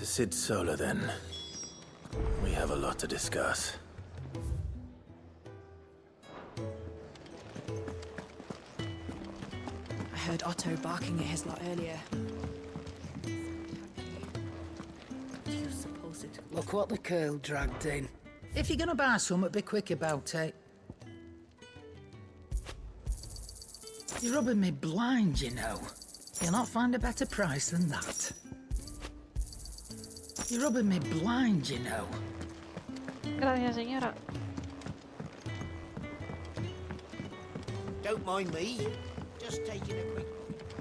To Sid Solar, then. We have a lot to discuss. I heard Otto barking at his lot earlier. You supposed it. Look what the curl dragged in. If you're gonna buy something, be quick about it. You're rubbing me blind, you know. You'll not find a better price than that. You're rubbing me blind, you know. Gracias, señora. Don't mind me. Just taking a quick look.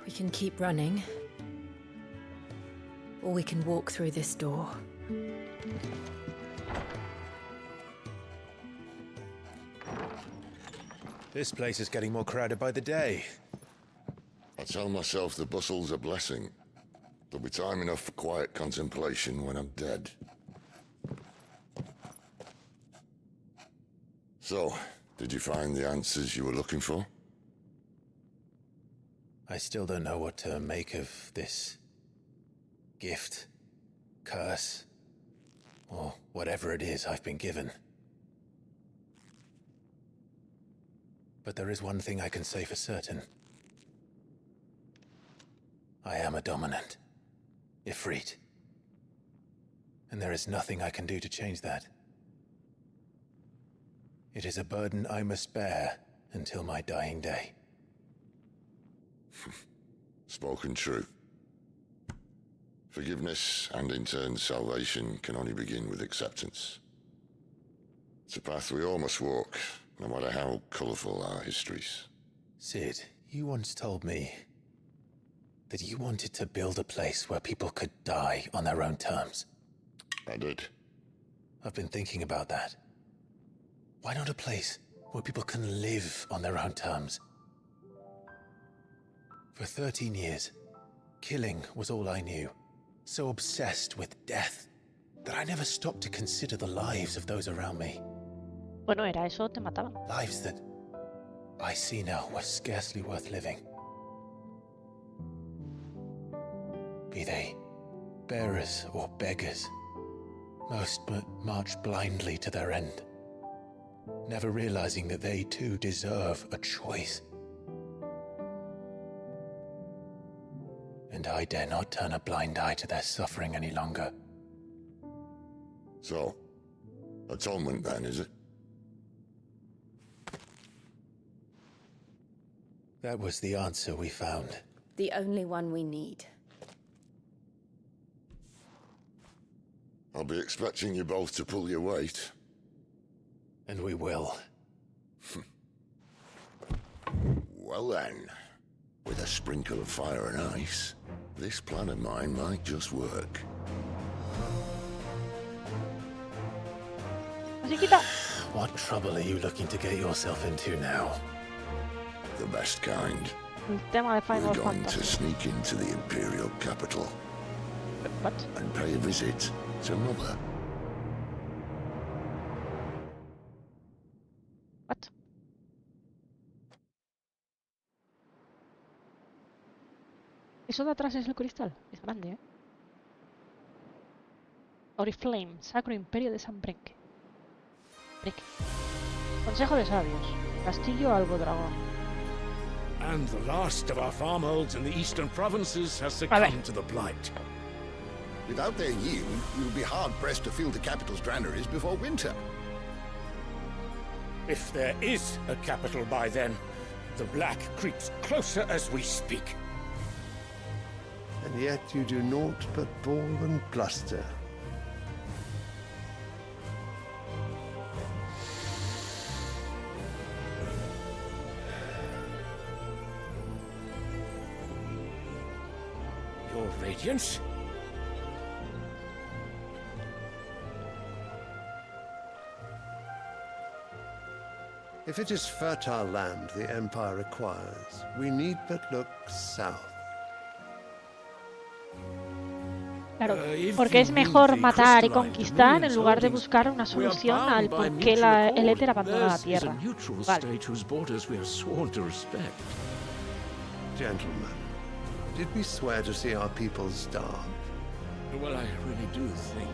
We can keep running. Or we can walk through this door. This place is getting more crowded by the day. I tell myself the bustle's a blessing. There'll be time enough for quiet contemplation when I'm dead. So, did you find the answers you were looking for? I still don't know what to make of this gift, curse, or whatever it is I've been given. But there is one thing I can say for certain. I am a dominant, Ifrit. And there is nothing I can do to change that. It is a burden I must bear until my dying day. Spoken true. Forgiveness and in turn salvation can only begin with acceptance. It's a path we all must walk, no matter how colourful our histories. Sid, you once told me that you wanted to build a place where people could die on their own terms. I did. I've been thinking about that. Why not a place where people can live on their own terms? For 13 years, killing was all I knew. So obsessed with death that I never stopped to consider the lives of those around me. Bueno, era eso, te mataban. Lives that I see now were scarcely worth living. Be they bearers or beggars, most march blindly to their end, never realizing that they too deserve a choice. And I dare not turn a blind eye to their suffering any longer. So, atonement then, is it? That was the answer we found. The only one we need. I'll be expecting you both to pull your weight. And we will. Well then, with a sprinkle of fire and ice, this plan of mine might just work. Musiquita. What trouble are you looking to get yourself into now? The best kind. El tema de Final We're going to Fantasy. sneak into the Imperial capital What? and pay a visit to Mother. What? Eso de atrás es el cristal. Es grande, ¿eh? Oriflame, Sacro Imperio de San Brenque. Brenque. Consejo de Sabios. Castillo Albo Dragón. And the last of our farmholds in the eastern provinces has succumbed to the blight. Without their yield, you'll be hard-pressed to fill the capital's granaries before winter. If there is a capital by then, the black creeps closer as we speak. And yet you do naught but bawl and bluster. Your Radiance? If it is fertile land the Empire requires, we need but look south. Claro, porque es mejor matar y conquistar en lugar de buscar una solución al por qué el éter abandona la Tierra. Vale. Gentlemen, did we swear to see our people starve? Well, I really do think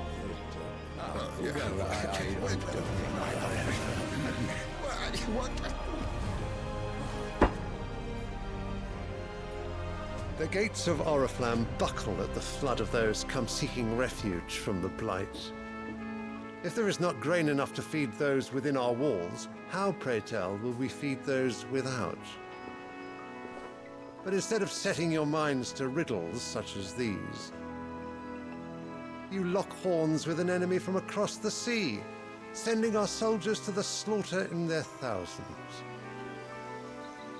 The gates of Oriflamme buckle at the flood of those come seeking refuge from the blight. If there is not grain enough to feed those within our walls, how, pray tell, will we feed those without? But instead of setting your minds to riddles such as these, you lock horns with an enemy from across the sea, sending our soldiers to the slaughter in their thousands.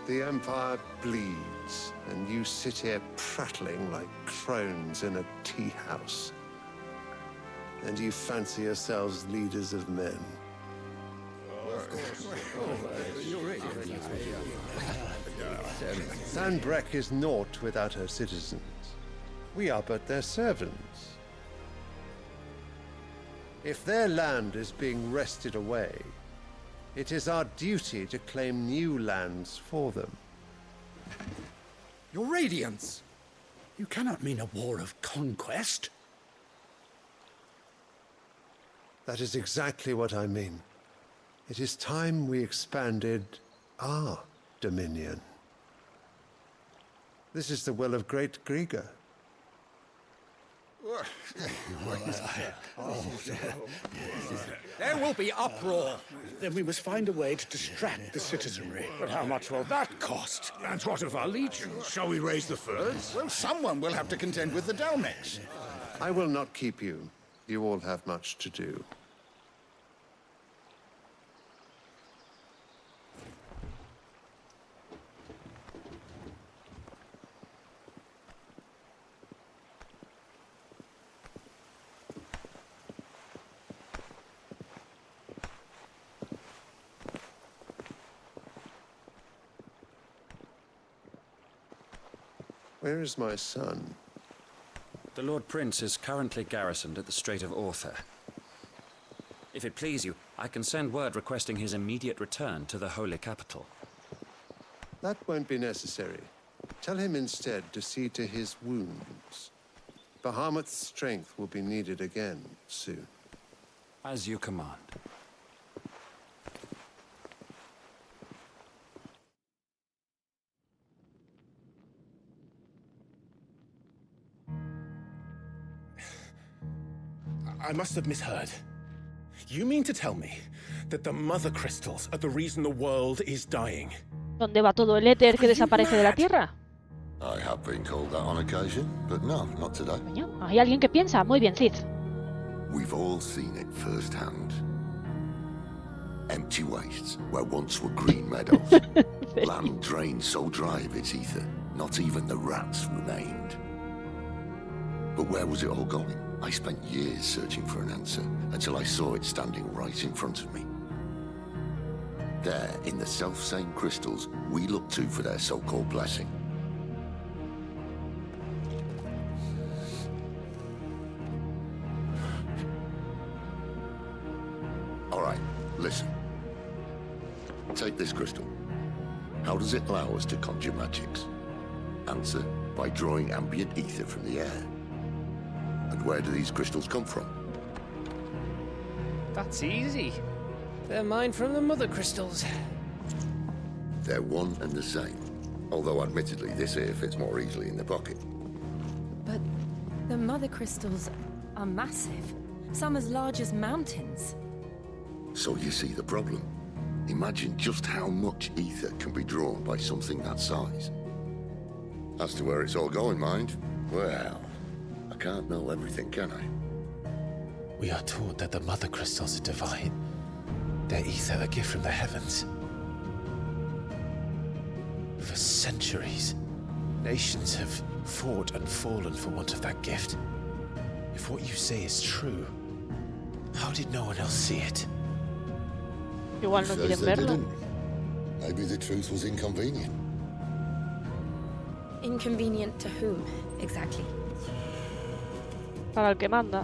The Empire bleeds, and you sit here prattling like crones in a tea house. And you fancy yourselves leaders of men. Sanbreque is naught without her citizens. We are but their servants. If their land is being wrested away, it is our duty to claim new lands for them. Your Radiance! You cannot mean a war of conquest. That is exactly what I mean. It is time we expanded our dominion. This is the will of great Grieger. There will be uproar. Then we must find a way to distract the citizenry. But how much will that cost? And what of our legions? Shall we raise the furs? Well, someone will have to contend with the Dalmex. I will not keep you. You all have much to do. Where is my son? The Lord Prince is currently garrisoned at the Strait of Arthur. If it please you, I can send word requesting his immediate return to the Holy Capital. That won't be necessary. Tell him instead to see to his wounds. Bahamut's strength will be needed again soon. As you command. I must have misheard. You mean to tell me that the mother crystals are the reason the world is dying? ¿Dónde va todo el éter que desaparece de la Tierra? I have been called that on occasion, but no, not today. Coño, hay alguien que piensa. Muy bien, Cid. We've all seen it firsthand. Empty wastes where once were green meadows. Land drained so dry of its ether, not even the rats remained. But where was it all going? I spent years searching for an answer until I saw it standing right in front of me. There, in the self-same crystals we look to for their so-called blessing. All right, listen. Take this crystal. How does it allow us to conjure magics? Answer, by drawing ambient ether from the air. And where do these crystals come from? That's easy. They're mined from the mother crystals. They're one and the same. Although admittedly this here fits more easily in the pocket. But the mother crystals are massive. Some as large as mountains. So you see the problem. Imagine just how much ether can be drawn by something that size. As to where it's all going, mind, well, I can't know everything, can I? We are taught that the mother crystals are divine. Their ether a gift from the heavens. For centuries, nations have fought and fallen for want of that gift. If what you say is true, how did no one else see it? Igual no quieren verlo. Maybe the truth was inconvenient. Inconvenient to whom, exactly? Para el que manda.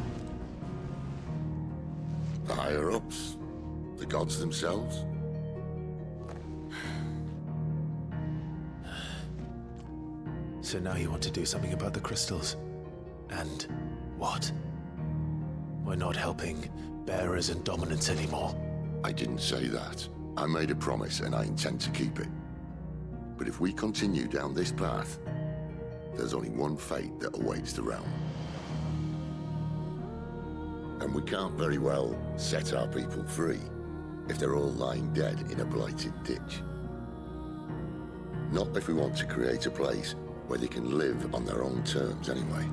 The higher-ups? The gods themselves? So now you want to do something about the crystals? And what? We're not helping bearers and dominants anymore. I didn't say that. I made a promise and I intend to keep it. But if we continue down this path, there's only one fate that awaits the realm. And we can't very well set our people free if they're all lying dead in a blighted ditch. Not if we want to create a place where they can live on their own terms anyway.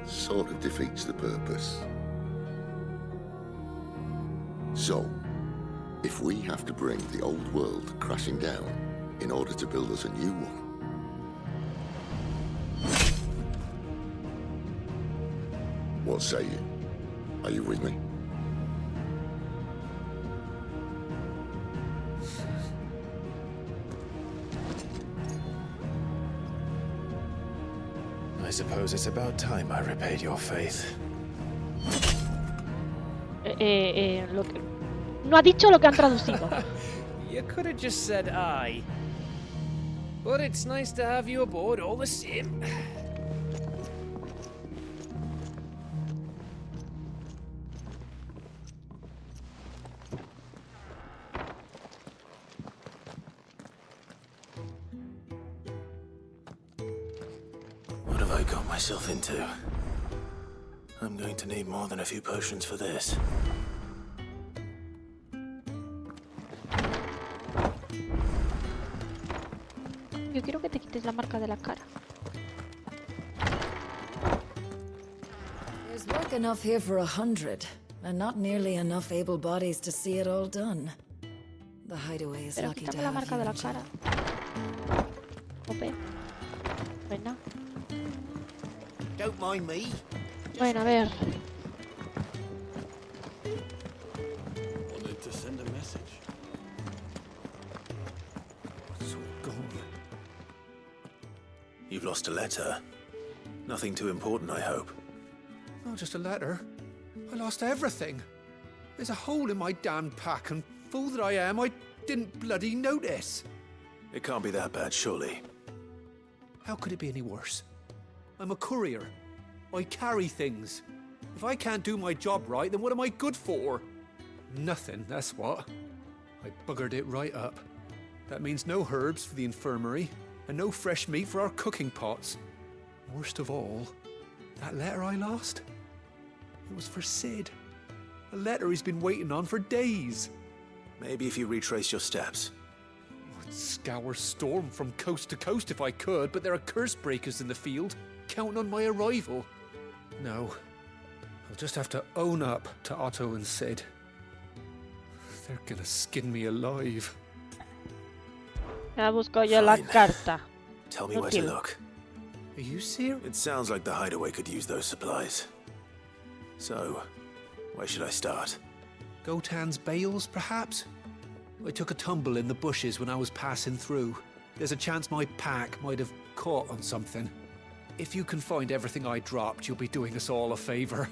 Sort of defeats the purpose. So, if we have to bring the old world crashing down in order to build us a new one, what say you? Are you with me? I suppose it's about time I repaid your faith. No ha dicho lo que han traducido. You could have just said aye. But it's nice to have you aboard all the same. What have I got myself into? I'm going to need more than a few potions for this. Yo quiero que te quites la marca de la cara. There's work enough here for 100, and not nearly enough able bodies to see it all done. The hideaway is Pero lucky to quítame la have marca you de la in cara. Jope. Bueno. Don't mind me. Bueno, a ver. Wanted to send a message. It's all gone. You've lost a letter. Nothing too important, I hope. Not just a letter. I lost everything. There's a hole in my damn pack, and fool that I am, I didn't bloody notice. It can't be that bad, surely. How could it be any worse? I'm a courier. I carry things. If I can't do my job right, then what am I good for? Nothing, that's what. I buggered it right up. That means no herbs for the infirmary, and no fresh meat for our cooking pots. Worst of all, that letter I lost? It was for Sid. A letter he's been waiting on for days. Maybe if you retrace your steps. I'd scour Storm from coast to coast if I could, but there are curse breakers in the field, counting on my arrival. No, I'll just have to own up to Otto and Sid. They're gonna skin me alive. Ya busco yo la carta. Tell me where to look. Are you serious? It sounds like the hideaway could use those supplies. So, where should I start? Gotan's bales, perhaps? I took a tumble in the bushes when I was passing through. There's a chance my pack might have caught on something. If you can find everything I dropped, you'll be doing us all a favor.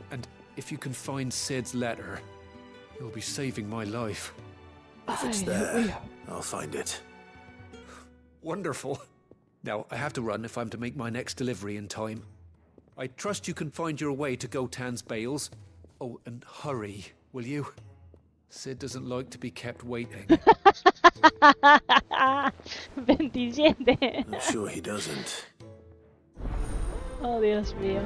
And if you can find Sid's letter, you'll be saving my life. If it's there, I'll find it. Wonderful. Now, I have to run if I'm to make my next delivery in time. I trust you can find your way to Gotan's bales. Oh, and hurry, will you? Sid doesn't like to be kept waiting. 27. I'm sure he doesn't. Oh, Dios mío.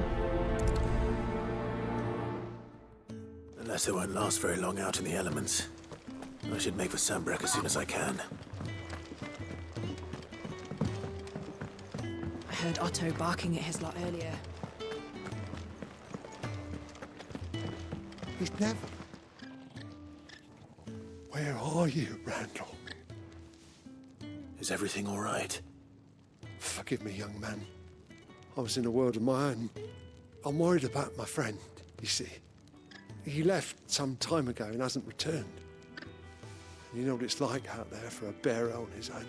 Unless it won't last very long out in the elements. I should make for Sambrek as soon as I can. I heard Otto barking at his lot earlier. He's never... Where are you, Randall? Is everything all right? Forgive me, young man. I was in a world of my own. I'm worried about my friend, you see. He left some time ago and hasn't returned. You know what it's like out there for a bearer on his own.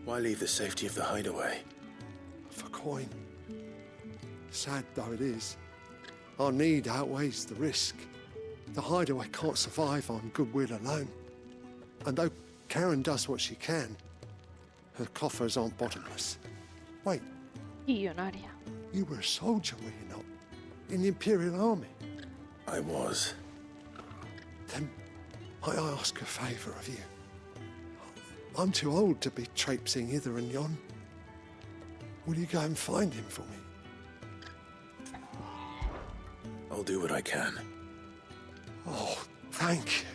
Why leave the safety of the hideaway? For coin. Sad though it is, our need outweighs the risk. The hideaway can't survive on goodwill alone. And though Karen does what she can, her coffers aren't bottomless. Wait. Millonaria. You were a soldier, were you not? In the Imperial Army? I was. Then might I ask a favour of you? I'm too old to be traipsing hither and yon. Will you go and find him for me? I'll do what I can. Oh, thank you.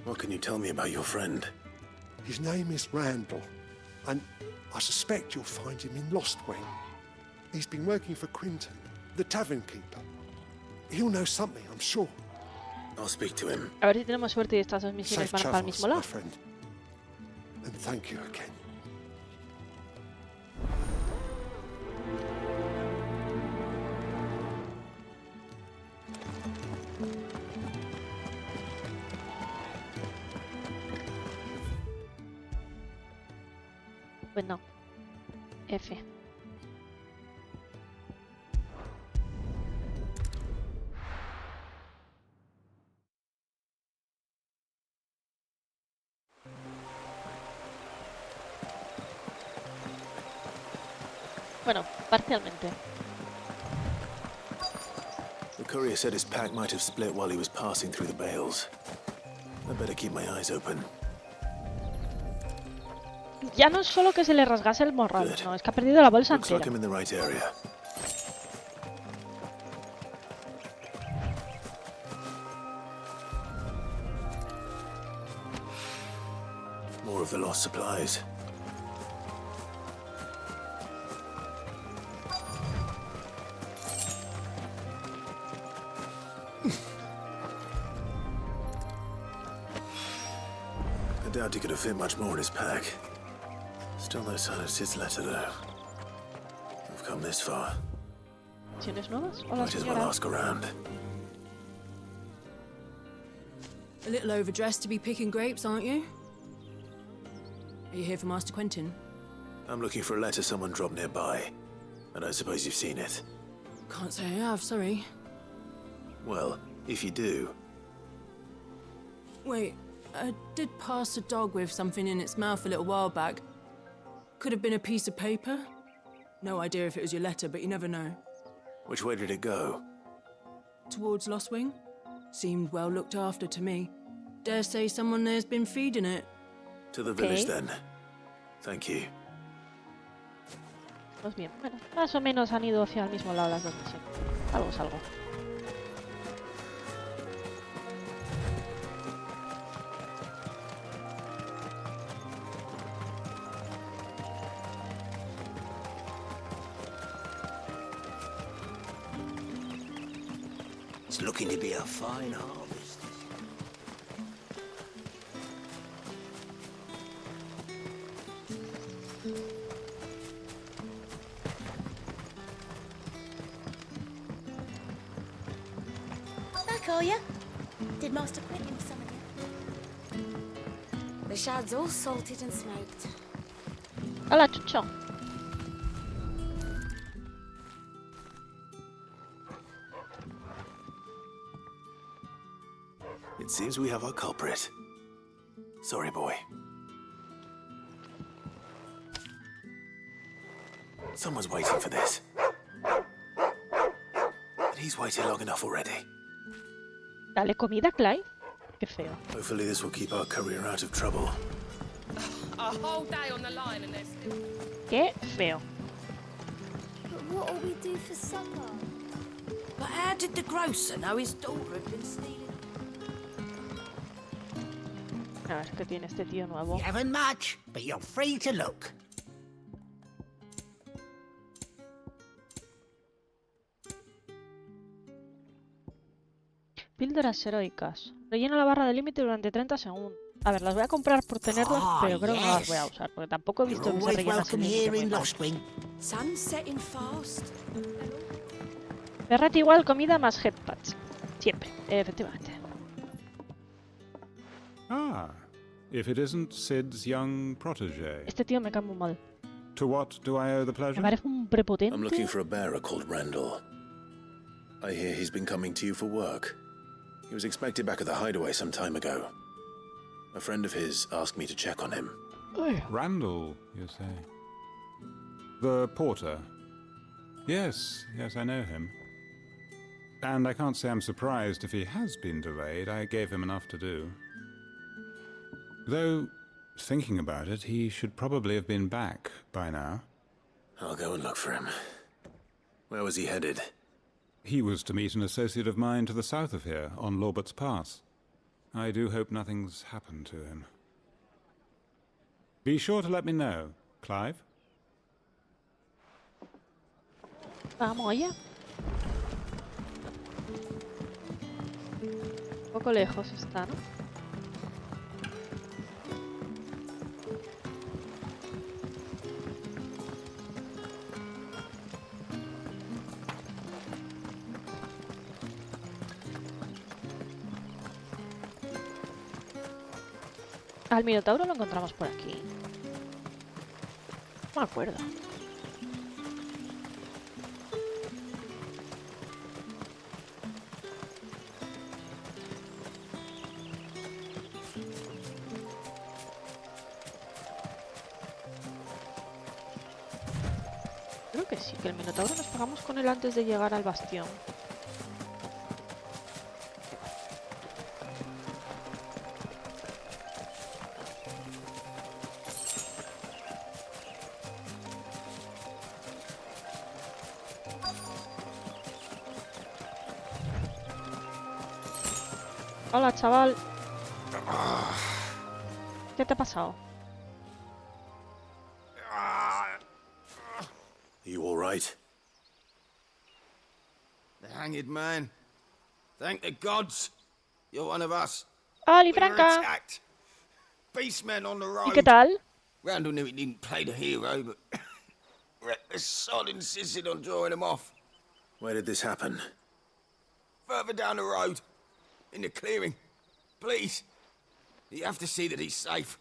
What can you tell me about your friend? His name is Randall, and I suspect you'll find him in Lost Wing. He's been working for Quinton, the tavern keeper. He'll know something, I'm sure. I'll speak to him. A ver si tenemos suerte y estas dos misiones van para el mismo lado. And thank you again. Pues no. F. Bueno, parcialmente. The courier said his pack might have split while he was passing through the bales. I better keep my eyes open. Ya no es solo que se le rasgase el morral, no, es que ha perdido la bolsa Looks like entera. I'm in the right area. More of the lost supplies. I doubt he could have fit much more in his pack. Still no sign of Sid's letter, though. We've come this far. ¿Misiones nuevas? Hola, Might as well señora. ask around. A little overdressed to be picking grapes, aren't you? Are you here for Master Quentin? I'm looking for a letter someone dropped nearby. I don't suppose you've seen it. Can't say I have, sorry. Well, if you do, Wait, I did pass a dog with something in its mouth a little while back. Could have been a piece of paper. No idea if it was your letter, but you never know. which way did it go? Towards Lost Wing? Seemed well looked after to me. Dare say someone there's been feeding it. To the village, then. Thank you. Pues bien, bueno, más o menos han ido hacia el mismo lado las dos misiones. Algo es algo. It's looking to be a fine harvest. Back, are you? Did Master Quentin summon you? The shad's all salted and smoked. Hola, Chucho. It seems we have our culprit. Sorry, boy. Someone's waiting for this. And he's waited long enough already. Dale comida, Clive. Qué feo. Hopefully this will keep our career out of trouble. A whole day on the line and they're still... Qué feo. But what'll we do for supper? But how did the grocer know his daughter had been stealing? A ver qué tiene este tío nuevo. You haven't much, but you're free to look. Píldoras heroicas. Rellena la barra de límite durante 30 segundos. A ver, las voy a comprar por tenerlas, pero creo que no las voy a usar, porque tampoco he visto que se rellenasen límite. Sun setting fast. Ferret igual comida más headpads. Siempre, efectivamente. Ah, if it isn't Sid's young protege. Este tío me cae muy mal. To what do I owe the pleasure? Me parece un prepotente. I'm looking for a bearer called Randall. I hear he's been coming to you for work. He was expected back at the hideaway some time ago. A friend of his asked me to check on him. Randall, you say? The porter? Yes, I know him. And I can't say I'm surprised if he has been delayed. I gave him enough to do. Though, thinking about it, he should probably have been back by now. I'll go and look for him. Where was he headed? He was to meet an associate of mine to the south of here, on Lorbert's Pass. I do hope nothing's happened to him. Be sure to let me know, Clive. Vamos allá. Un poco lejos está, ¿no? Al Minotauro lo encontramos por aquí. No me acuerdo. Creo que sí, que el Minotauro nos pegamos con él antes de llegar al bastión. Hola, chaval. ¿Qué te ha pasado? You all right? The hanged man. Thank the gods. You're one of us. ¡Oli, We were Franca! attacked. Beastmen on the road. ¿Y qué tal? Randall knew he didn't play the hero, but the sod insisted on drawing him off. Where did this happen? Further down the road. In the clearing. Please. You have to see that he's safe.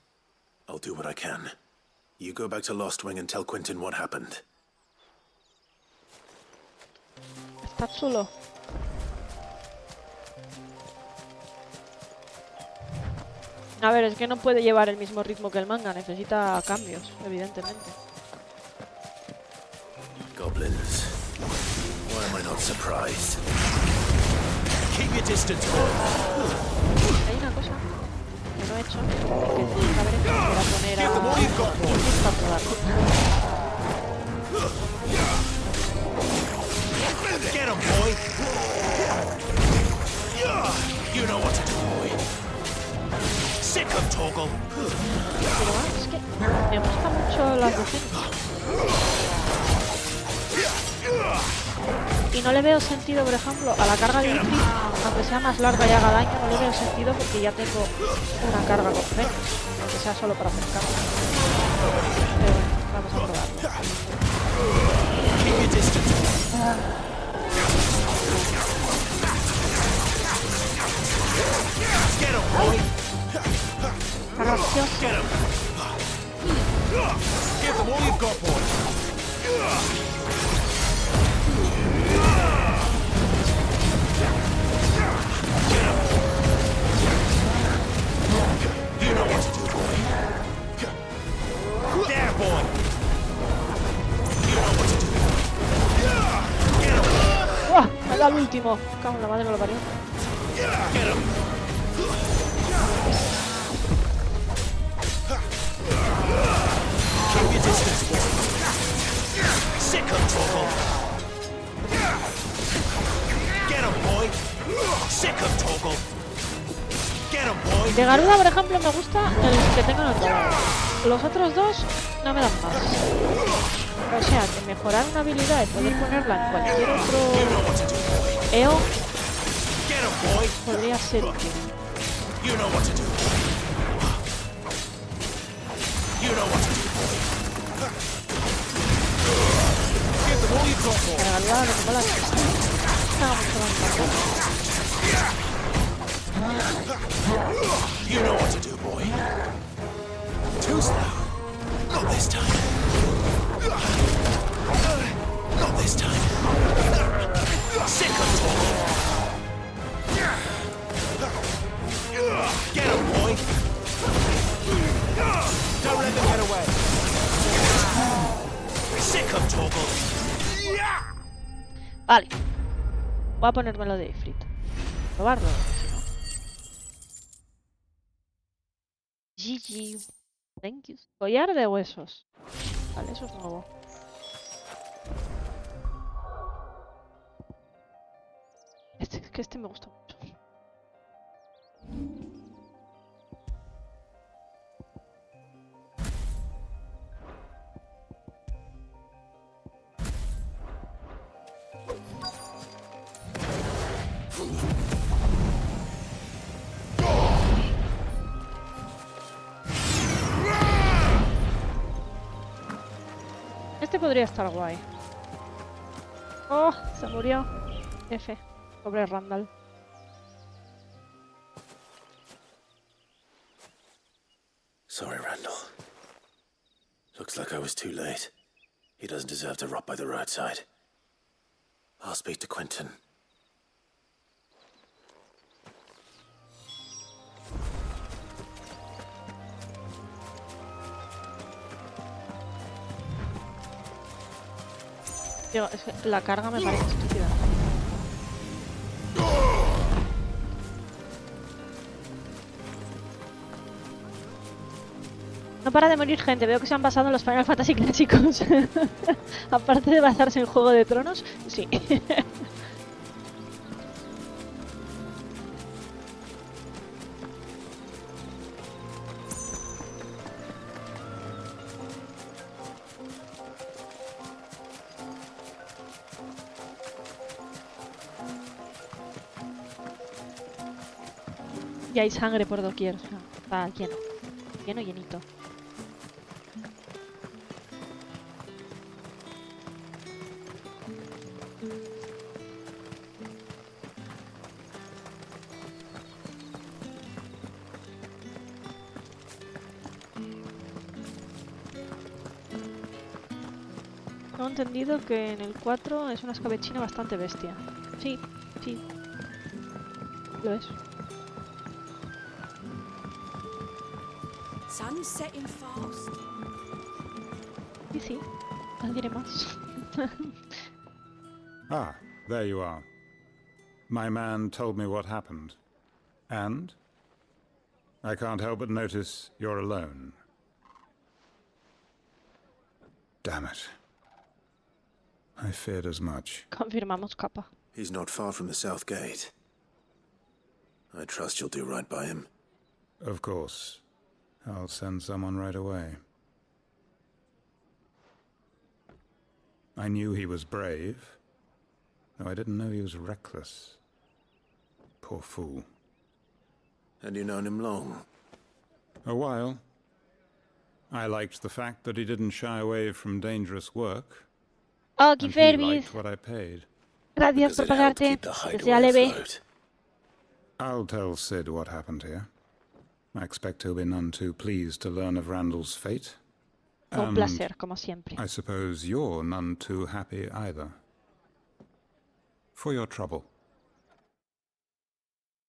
I'll do what I can. You go back to Lost Wing and tell Quentin what happened. Está chulo. A ver, es que no puede llevar el mismo ritmo que el manga, necesita cambios, evidentemente. Goblins. Why am I not surprised? Keep your distance. Hay una cosa que no he hecho, que a ver si quiera poner a probarlo. Get him, boy. You know what to do, boy. Sick of Toggle. Pero es que me gustan mucho las defensas. Y no le veo sentido, por ejemplo, a la carga de un crit, aunque sea más larga y haga daño, no le veo sentido porque ya tengo una carga con Fénix, aunque sea solo para hacer carga. Pero bueno, vamos a probarlo. Está gracioso. Give them all you've got, boy. You know what to do, boy. There, boy. You know what to do. Get him. ¡Uah! Me da el último. Cago en la madre que lo parió. Get him. Keep your distance, boy. Sick of trouble. Get him, boy. Sick of Toggle. Get him, boy. De Garuda, por ejemplo, me gusta el que tenga el rodado. Los otros dos no me dan más. O sea, que mejorar una habilidad y poder ponerla en cualquier otro EO podría ser útil. You know what to do. You know what to do. Give them all you've got, boy. De Garuda, lo que mola es que está mucho más fácil. You know what to do, boy. Too slow. Not this time. Vale. Voy a ponérmelo de Ifrit. Probarlo, si no. GG. Thank you. Collar de huesos. Vale, eso es nuevo. Este me gusta mucho. Este podría estar guay. Oh, se murió. F. Pobre Randall. Sorry, Randall. Looks like I was too late. He doesn't deserve to rot by the roadside. I'll speak to Quentin. Tío, es que la carga me parece estúpida. No para de morir gente, veo que se han basado en los Final Fantasy clásicos. Aparte de basarse en Juego de Tronos, sí. Y hay sangre por doquier, o sea, está lleno. Lleno, llenito. Tengo entendido que en el 4 es una escabechina bastante bestia. Sí, sí. Lo es. Sun's setting fast. Sí, sí. No diré más. Ah, there you are. My man told me what happened. And? I can't help but notice you're alone. Damn it. I feared as much. Confirmamos, capa. He's not far from the south gate. I trust you'll do right by him. Of course. I'll send someone right away. I knew he was brave, though I didn't know he was reckless. Poor fool. And you known him long? A while. I liked the fact that he didn't shy away from dangerous work. Oh, and he liked what I paid. Gracias por pagarte. Que sea leve. I'll tell Sid what happened here. I expect he'll be none too pleased to learn of Randall's fate. Un placer, como siempre. I suppose you're none too happy either. For your trouble.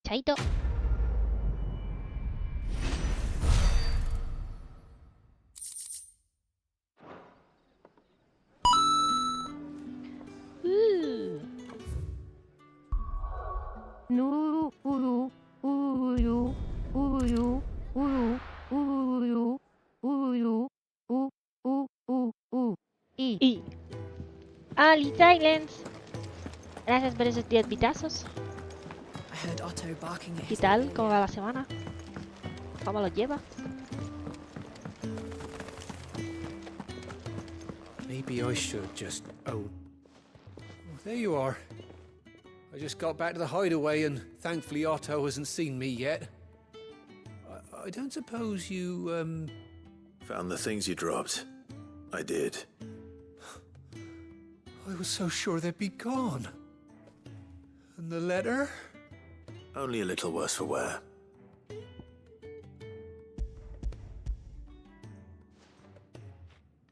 Chaito. Y Ali Silence. Gracias por esos 10 bitazos. ¿Qué tal? ¿Cómo va la semana? ¿Cómo lo llevas? Maybe I should just... Oh, there you are. I just got back to the hideaway and thankfully Otto hasn't seen me yet. I don't suppose you, Found the things you dropped. I did. I was so sure they'd be gone. And the letter? Only a little worse for wear.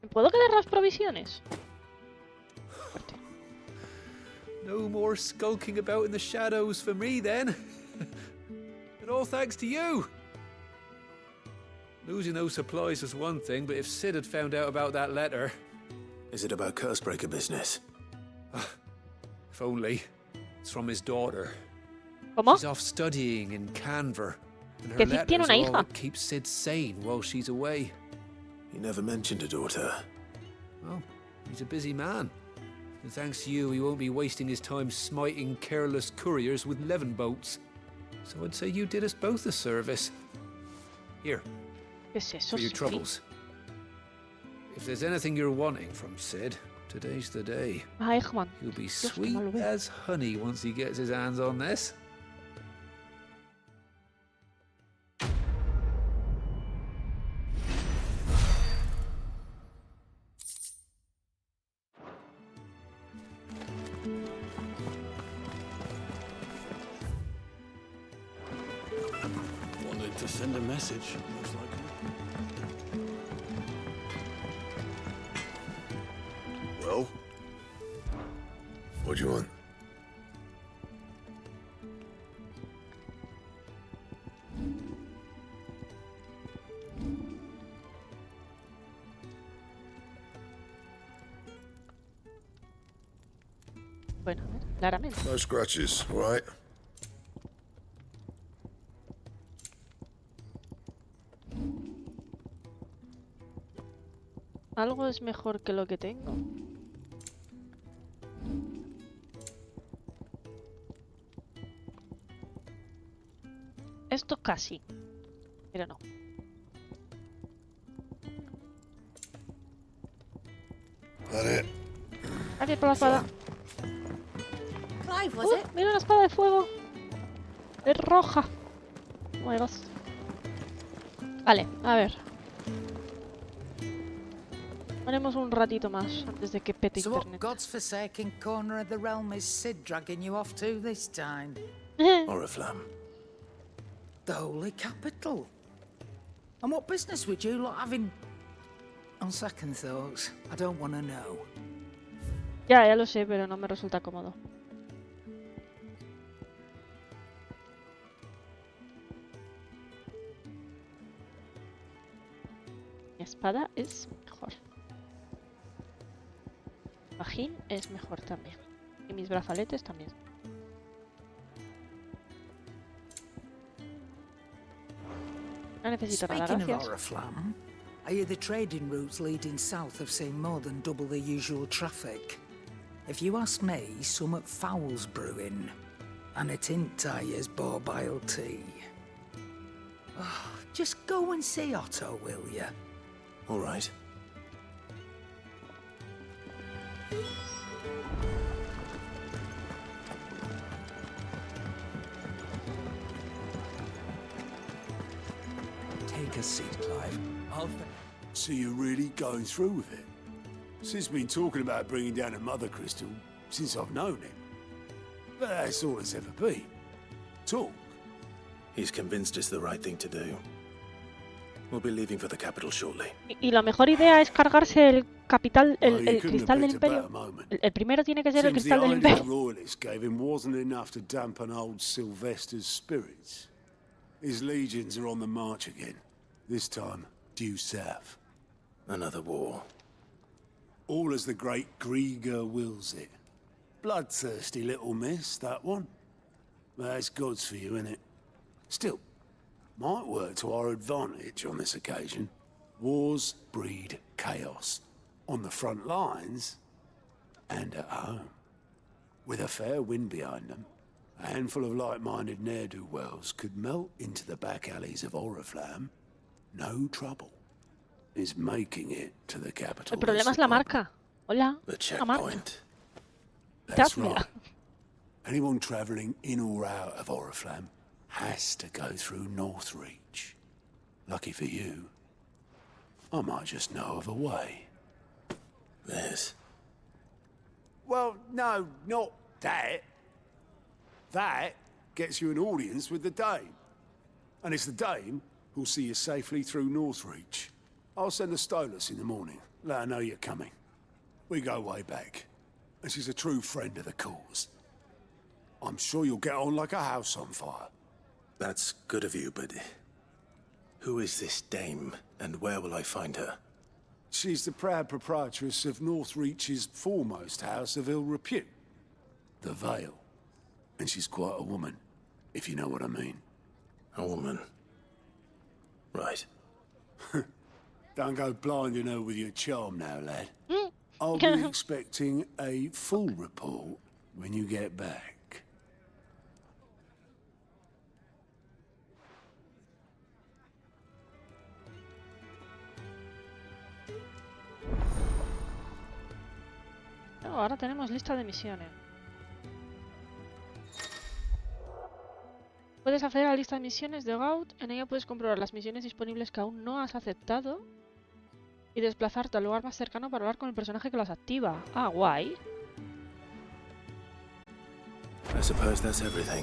¿Puedo quedar las provisiones? No more skulking about in the shadows for me, then. And all thanks to you. Losing those supplies was one thing, but if Sid had found out about that letter... Is it about Cursebreaker business? If only. It's from his daughter. ¿Cómo? She's off studying in Canver. And her Que Sid tiene letters una are all hija. that keeps Sid sane while she's away. He never mentioned a daughter. Well, he's a busy man. And thanks to you, he won't be wasting his time smiting careless couriers with levin boats. So I'd say you did us both a service. Here, ¿Qué es eso? for your Sí. troubles. If there's anything you're wanting from Sid, today's the day. Ay, Juan. He'll be Dios, qué sweet malo veo. as honey once he gets his hands on this. Wanted to send a message, most likely. Well? What do you want? Bueno, a ver, claramente. No scratches, all right? Algo es mejor que lo que tengo. Esto casi, pero no. That it? Gracias por la espada. Clive, was it? Mira una espada de fuego. Es roja. Oh my God. Vale, a ver. Haremos un ratito más antes de que pete So what internet. god's-forsaken corner of the realm is Sid dragging you off to this time? Oriflamme. The holy capital. And what business would you lot having? On second thoughts, I don't want to know. Ya lo sé, pero no me resulta cómodo. Mi espada es mejor. Mi bajín es mejor también. Y mis brazaletes también. No necesito nada, Speaking of gracias. Oriflamme, I hear the trading routes leading south have seen more than double the usual traffic. If you ask me, somewhat foul's brewing. And it ain't Tyre's borbile tea. Oh, just go and see Otto, will you? All right. Take a seat, Clive. So you're really going through with it? Sid's been talking about bringing down a mother crystal since I've known him. But that's all it's ever been. Talk. He's convinced it's the right thing to do. We'll be leaving for the capital shortly. Y la mejor idea es cargarse el capital, el cristal del imperio. El primero tiene que ser el cristal del imperio. The royalists gave him wasn't enough to dampen old Sylvester's spirits. His legions are on the march again. This time, due south. Another war. All as the great Grieger wills it. Bloodthirsty little miss, that one. That's God's for you, innit? Still, might work to our advantage on this occasion. Wars breed chaos. On the front lines, and at home. With a fair wind behind them, a handful of like-minded ne'er-do-wells could melt into the back alleys of Oriflamme. No trouble. Is making it to the capital. El problema es la marca. Hola, The la marca. checkpoint. That's Dádmela. right. Anyone travelling in or out of Oriflamme has to go through Northreach. Lucky for you, I might just know of a way. This. Well, no, not that. That gets you an audience with the Dame. And it's the Dame who'll see you safely through Northreach. I'll send the Stolas in the morning. Let her know you're coming. We go way back. And she's a true friend of the cause. I'm sure you'll get on like a house on fire. That's good of you, but who is this dame, and where will I find her? She's the proud proprietress of Northreach's foremost house of ill repute. The Veil. And she's quite a woman, if you know what I mean. A woman. Right. Don't go blinding her with your charm now, lad. I'll be expecting a full report when you get back. Oh, ahora tenemos lista de misiones. Puedes acceder a la lista de misiones de Gaut. En ella puedes comprobar las misiones disponibles que aún no has aceptado y desplazarte al lugar más cercano para hablar con el personaje que las activa. Ah, guay. I suppose that's everything.